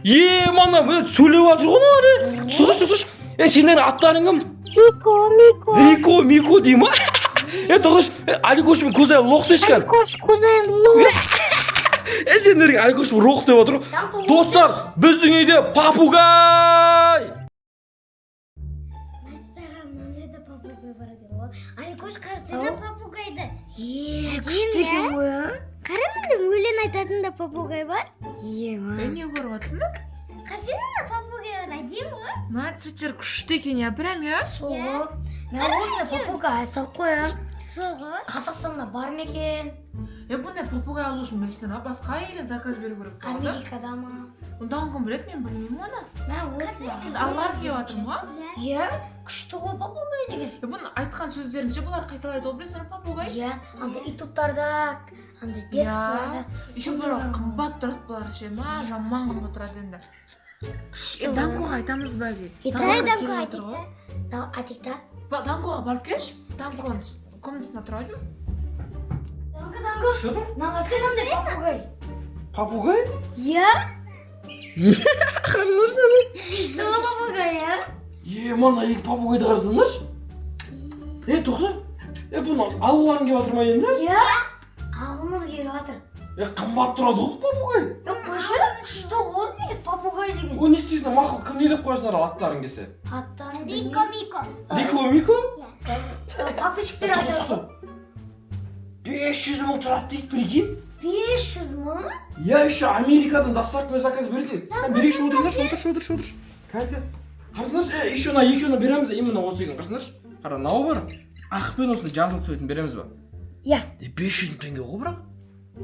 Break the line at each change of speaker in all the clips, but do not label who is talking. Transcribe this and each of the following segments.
Мана сөйлеп жатыр ғой мына. Тұршы. Сендердің аттарың кім? Мико дей ма? Тұршы, Аликош мен Көзайым лох дешкен.
Көзайым лох.
Сендердің Аликош лох деп отыр. Достар, біздің үйде папугай.
Мәссаған, мынандай папугай бар екен ғой. Аликош қарсыда папугайды.
Күшті екен ғой, а?
Қарамында өлең айтатын да папугай бар.
Не
көріп жатсыңдар?
Қарсыда папугайлар әдемі ғой.
Мына цветтер күшті екен я прям я.
Соғы. Мен осындай папугай асық қоям.
Соғы.
Қазақстанда бар ма екен?
Бұндай папугай алу үшін білсін, басқа елден заказ беру керек болады.
Америкада ма?
Ондан кім біледі, мен білмеймін оны.
Мен осындай.
Енді аллар келіп жатырмын ғой.
Иә, күшті ғой папугай деген.
Бұның айтқан сөздерінше бұлар қайталайды ғой, білесің папугай?
Иә, анда ютубтарда, анда детскаларда.
Еще бұлар қымбат тұрады бұлар ше, жаман қымбат тұрады енді. Данкоға айтамыз ба әлде?
Атикта?
Данкоға барып келші, Данконың комнатасында тұрады.
Данко. Нағасы қандай папугай?
Папугай?
Иә?
Қарсыңдаршы.
Күшті ғой папугай, иә?
Мана екі папугайды қарсыңдаршы. Тоқта. Бұны алуларың келіп жатыр ма енді?
Иә? Алғымыз келіп жатыр.
Қымбат тұрады ғой папугай.
Қойшы, күшті ғой негіз папугай деген.
О, не істейсің? Мақұл, кім не деп қоясыңдар аттарың келсе?
Аттарын
Рико Мико.
Мико?
Папочектер айтады.
500 мың тұрады дейді, прикинь.
500 мың?
Еще Америкадан доставкамен заказ берсе. Берейші отырыңдаршы. Кәлкі. Қарсыңдаршы, еще на екеуіне береміз, именно осы екен. Қарсыңдаршы. Қара, нау бар. Ақпен осыны жазыл цветін береміз ба?
Иә.
500 мың теңге ғой бірақ.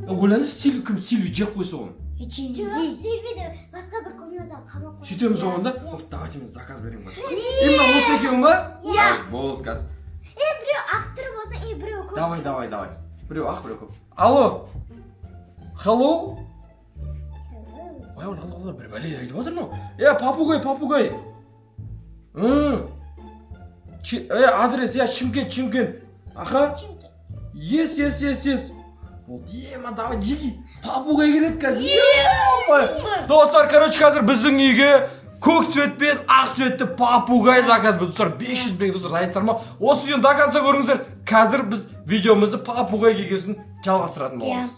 Ойлаңызшы, Сильви жеп қойса оны.
Ичинчи
Сильвиді басқа бір комнатаға қамап қойды.
Сөйтеміз оғанда, давайте мен заказ беремін ба? Именно осы екен ба?
Иә.
Болды, қазір.
Біреу ақ түр болса, біреу көк.
Давай. Біреу ақ, біреу көк. Алло. Hello. Ой, бір бәле айтып отыр мынау. Папугай. Адрес, Шымкент. Аха. Yes. Болды, давай жиги. Папугай келеді қазір. Достар, қазір біздің үйге көк цветпен ақ цветті папугай заказ болды. Достар, 500 мың достар, дайынсыздар ма? Осы видеоны до конца көріңіздер. Қазір біз видеомызды папугай келгесін жалғастыратын боламыз.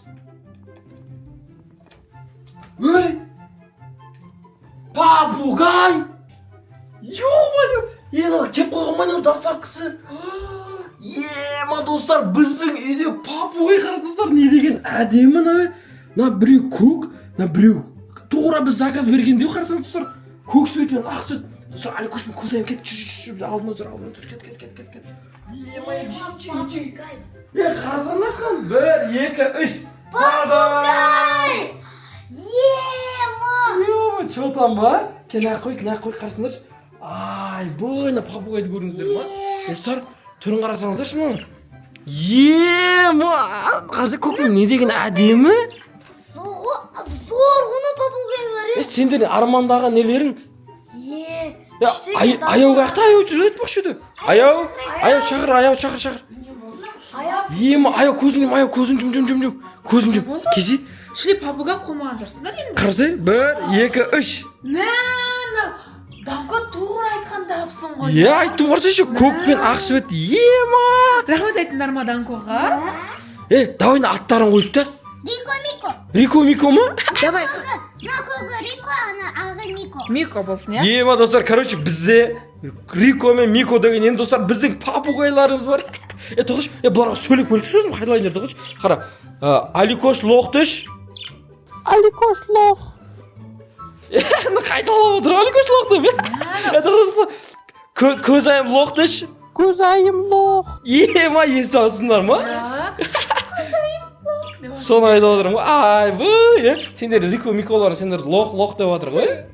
Папугай! Ё-моё! Енді кеп қойған мана доставкасы. Достар, біздің үйде папугай қарасыздар, не деген әдемі мына. Мына біреу көк, мына біреу тура біз заказ бергенде қарасаңыз достар. Көк цвет пен ақ цвет. Достар, Аликош пен Көзайым кет. Алдына жүр. Кет. Қарасаңдаршы қан. 1, 2, 3. Папугай! Чё там ба? Кенақ қой қарасыңдаршы. Ай, бұйна папугайды көріңіздер ма? Достар, түрін қарасаңыздаршы ма? Қарсы көкпен не деген әдемі?
Зор ғына папугайлар.
Сендердің армандағы нелерің? Аяу қаяқта, аяу жүреді бақшы еді. Аяу, шақыр. Аяу, көзің жүм. Көзің жүм. Кесі?
Шіле папугай қомаған жарсыңдар енді.
Қарсы, 1, 2, 3.
Данко тура айтқанда апсың ғой.
Айттым қарсы ше, көк пен ақ цвет.
Рахмет айтыңдар ма Данкоға?
Давай аттарын қойып та.
Рико
Мико ма?
Давай.
Мына көгі Рико, ана ағы Мико.
Мико болсын, иә?
Достар, бізде Рико мен Мико деген енді достар, біздің папугайларымыз бар. Тоқыш, бұларға сөйлеп көрік сөзім қайдалайындар тоқыш. Қара, Аликош лох деш.
Аликош лох.
Қайдалап отыр, Аликош лох деп. Көзайым лох деш.
Көзайым лох.
Есі алсындар ма? Соны айтып отырмын ғой. Ай, сендер Рико Миколар, сендер лох деп жатыр ғой.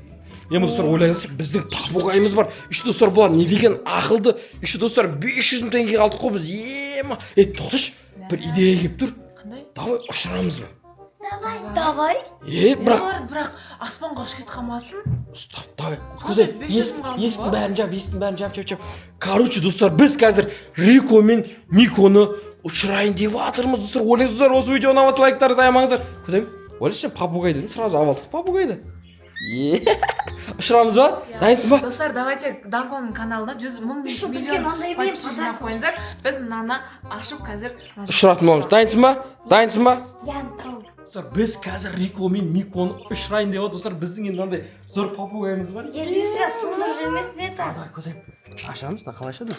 Достар, ойлаңыздар, біздің папугайымыз бар. Достар, бұлар не деген ақылды. Достар, 500 мың теңге қалдық қой біз. Тоқташ, бір идея келіп тұр.
Қандай?
Давай ұшырамыз ба?
Давай.
Бірақ аспанға ұшып кетіп қалмасын.
Стоп, давай. Есіктің бәрін жап. Короче, достар, біз қазір Рико мен Миконы ұшырайын деп жатырмыз. Достар, ойлаңыздар, осы видеоны ұнамаса лайктарыңызды аямаңыздар. Көзайым, ойлайсың, папугай дедің, сразу авалдық папугайды. Ұшырамыз ба? Дайынсың ба?
Достар, давайте Данконың каналына 100 мың
Şu bizge
миллион
мындай
подписчик
мен
жинап қойыңыздар. Біз мынаны ашып қазір
Ұшыратын боламыз. Дайынсың ба? Дайынсың ба?
Янко.
Достар, біз қазір Рико мен Миконы ұшырайын деп отыр. Достар, біздің енді мынандай зор папугайымыз бар.
Ерлістер сындыр жүрмесін еді.
Давай, көзем. Ашамыз, қалай ашады?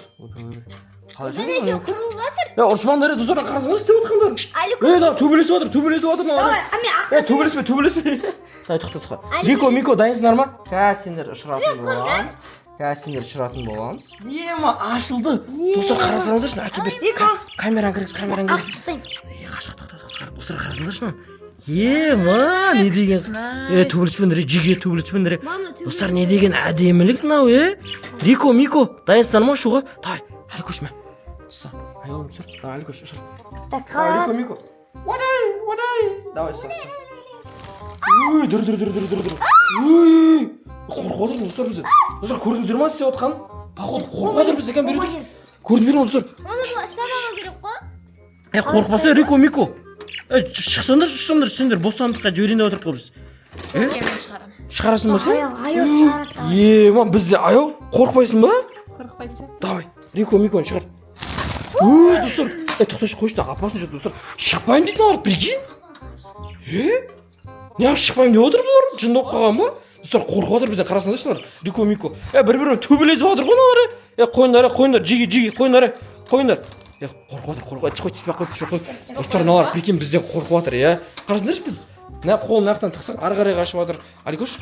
Қалай
Неге
ашады?
құрылып жатыр?
Ұрысмандар, достар, қарасаңдар істеп отқандар.
Әлі
Да, төбелесіп отыр, төбелесіп отыр.
Давай, ами аққа
Төбелеспе, төбелеспе. Дай, тоқта. Рико, Мико, дайынсыңдар ма? Қазір сендер ұшыратын боламыз. Қазір сендер ұшыратын боламыз. Ема, ашылды. Достар, қарасаңыздаршы, әкебер.
Рико.
Камераң кіріңіз, камераң кіріңіз.
Ақтысың.
Қашқа, тоқта. Достар, қарасаңдаршы ма? Ема, не деген? Төбелеспендер, жиге төбелеспендер. Достар, не деген әдемілік мынау, Рико, Мико, дайынсыңдар ма ұшуға? Давай, әлі көшме. Достар, айолым түсір. Давай, әлі көш, ұшыр.
Так,
Давай, Рико, Мико. Водай. Давай, сыр. Уй, дүр. Уй, қорқып отыр достар бізде. Достар, көрдіңіздер ма істеп отқан? Походу қорқып отыр бізде екен береді. Көрдіңдер ме достар?
Оны ұстамау керек қой.
Қорқпаса Рико, Мико. Шықсаңдар, сендер бостандыққа жіберейін деп отырық қой біз.
мен шығарамын.
Шығарасың ба сен?
Аяу шығарады.
Ема, бізде аяу. Қорқпайсың ба?
Қорықпайтын.
Давай, Рико, Миконы шығар. Уй, достар. Тоқташы, қойшы да, апасын жоқ достар. Шықпайым дейді олар, прикинь. Неғып шықпайым деп отыр бұлар? Жын болып қалған ба? Достар, қорқып отыр бізден, қарасыңдаршылар. Рико, Мико. Бір-бірін төбелесіп отыр ғой мыналар. Қойыңдар, жиги, қойыңдар. Қорқып отыр. Қой, тиспей қой. Достар, мыналар, прикинь, бізден қорқып отыр, Қарасыңдаршы біз. Қолын аяқтан тықсақ, ары қарай қашып отыр. Аликош?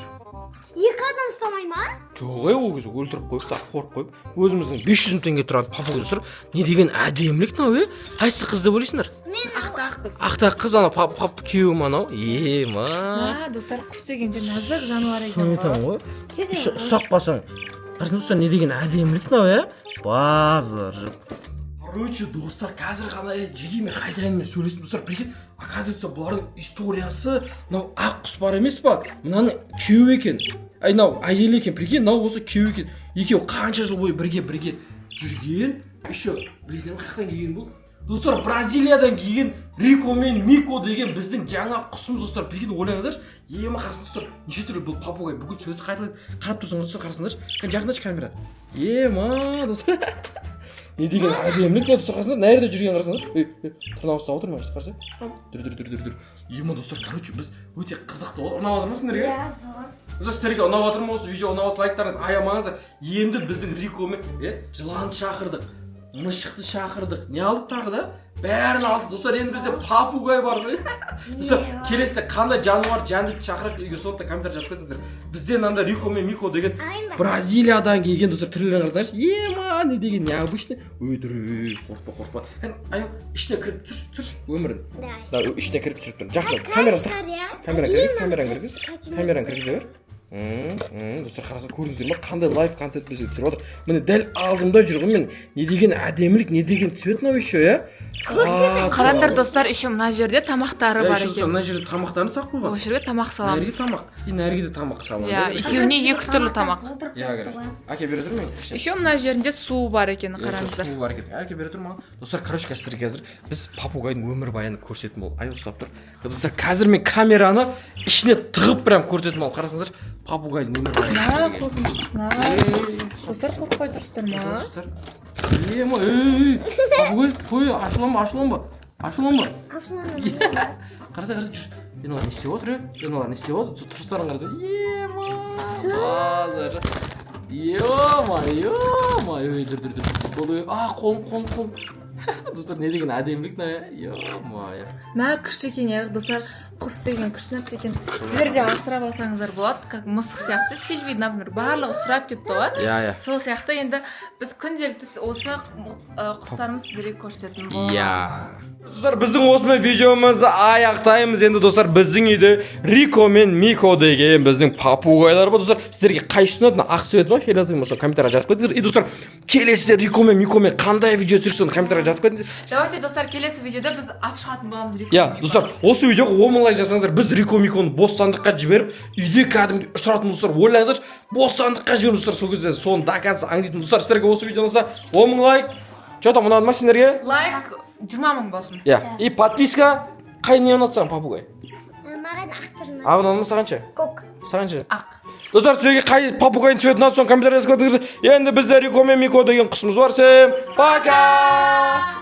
Екі адам ұстамай ма?
Жоқ, ол кезде өлтіріп қойып, қорқып қойып. Өзіміздің 500 теңге тұрады папуга достар. Не деген әдемілік мынау, Қайсы қыз деп ойлайсыңдар?
Ақтақ қыз.
Ақтақ қыз ана пап күйеуім анау. Ема.
Достар, құс деген же нәзік жануар екен.
Айтамын ғой. Ұсақ басаң. Қарасың достар, не деген әдемілік мынау, Базар. Короче, достар, қазір ғана жегеме хозяинмен сөйлестім достар. Прикинь, оказывается, бұлардың историясы мынау ақ құс бар емес па? Мынаның күйеуі екен. Мынау әйелі екен. Прикинь, мынау осы күйеуі екен. Екеуі қанша жыл бойы бірге жүрген. Еще білесің бе қаяқтан келген бұл? Достар, Бразилиядан келген Рико мен Мико деген біздің жаңа құсымыз достар. Прикинь, ойлаңыздаршы. Ема қарасың достар, неше түрлі бұл папугай бүгін сөзді қайталайды. Қарап тұрсаңыз достар, қарасыңдаршы. Жақындашы камера. Ема достар. Не деген әдемілік достар, қарасыңдар, мына жерде жүрген қарасыңдар. Тырнақ ұстап отыр ма қарсы? Дүр. Ема достар, короче, біз өте қызықты болды. Ұнап отыр ма сендерге?
Зор.
Достар, сіздерге ұнап отыр ма осы видео? Ұнап отса лайктарыңызды аямаңыздар. Енді біздің Рико мен жыланды шақырдық, мышықты шақырдық. Не алдық тағы да? Бәрін алдық. Достар, енді бізде папугай бар. Достар, келесі қандай жануар жәндік шақырып, егер сондықтан комментарий жазып кетіңіздер. Бізде мынандай Рико мен Мико деген Бразилиядан келген достар, түрлерін қарасаңызшы. Ема, не деген необычный. Өйдірі, қорқпа. Аяу, ішіне кіріп түсірші өмірін. Да, ішіне кіріп түсіріп тұр. Жақында камераң кіргізе бер. Достар, қарасаң көрдіңіздер ма? Қандай лайф контент бізге түсіріп отыр. Міне дәл алдымда жүр ғой мен. Не деген әдемілік, не деген цвет мынау еще,
Қараңдар достар, еще мына жерде тамақтары бар екен.
Мына жерде тамақтарын сақ қойған.
Ол жерге тамақ саламыз.
Нәрге де тамақ саламыз.
Екеуіне екі түрлі тамақ.
Әке бере тұр ма?
Еще мына жерінде су бар екен, қараңыздар.
Су бар екен. Әке бере тұр ма? Достар, короче, қазір біз папугайдың өмірбаянын көрсететін бол. Ай, ұстап тұр. Достар, қазір мен камераны ішіне тығып прям көрсететін бол. Қарасыңыздар, папугайдың өмірбаяны.
Қорқыныштысына. Достар, қорқпай тұрсыздар ма?
Ема, папугай, қой, ашуланба. Қараса, жүр. Еналар не істеп отыр, тұрыстарын қараса. Ема, базар. Ема, дүр. Қолым. Достар, не деген әдемілік ема.
Мә күшті екен, достар, құс деген күшті нәрсе екен. Сіздер де асырап алсаңыздар болады, как мысық сияқты. Сильви, например, барлығы сұрап кетті ғой. Сол сияқты енді біз күнделікті осы құстарымыз сіздерге көрсететін болады. Достар, біздің осындай видеомызды аяқтаймыз. Енді достар, біздің үйде Рико мен Мико деген біздің папугайлар бар. Достар, сіздерге қайсысы ұнады? Ақ цвет ма? Фиолетовый ма? Комментария жазып кетіңіздер. И достар, келесіде Рико мен Мико мен қандай видео түсірсін комментария жазып кетіңіздер. Давайте достар, келесі видеода біз алып шығатын боламыз Рико. Достар, осы видеоға 10 000 лайк жасаңыздар, біз Рико Миконы бостандыққа жіберіп, үйде кәдімгі ұшыратын достар. Ойлаңыздаршы, бостандыққа жіберіп достар, сол кезде соны до конца аңдитын достар. Сіздерге осы видео ұнаса 10 000 лайк. Что там ұнады ма сендерге? Лайк 20 000 болсын. И подписка. Қай не ұнады саған папугай?
Маған ақ тұрын.
Ақ ұнады ма саған ше?
Көк.
Саған ше?
Ақ.
Достар, сіздерге қай папугайдың цветін ұнаса, соны комментария жазып кетіңіздер. Енді бізде Рико мен Мико деген құсымыз бар. Всем пока!